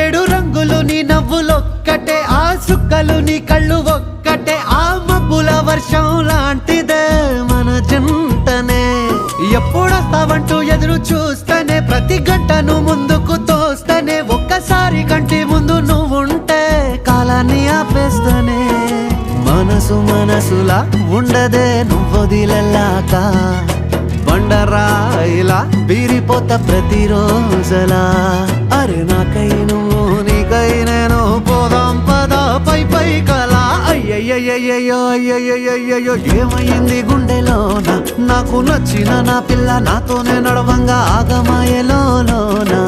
ఏడు రంగులు నీ నవ్వులొక్కటే, ఆ సుక్కలు నీ కళ్ళు ఒక్కటే, ఆ మబ్బుల వర్షం లాంటిదే మన జంటనే. ఎప్పుడొస్తావంటూ ఎదురు చూస్తేనే, ప్రతి గంటను ముందుకు తోస్తేనే, ఒక్కసారి కంటి ముందు నువ్వుంటే కాలాన్ని ఆపేస్తేనే. మనసు మనసులా ఉండదే నువ్వొదిలెళ్ళాక, బండరాయిలా బీరిపోత ప్రతిరోజలా. అరే నాకై నువ్వు నీకై నేను, పోదాం పదా పై పై కలా. అయ్యయ్యయ్యయ్యో అయ్యయ్యయ్యో ఏమైంది గుండెలోన, నాకు నచ్చిన నా పిల్ల నాతోనే నడవంగా ఆగమాయలోనా.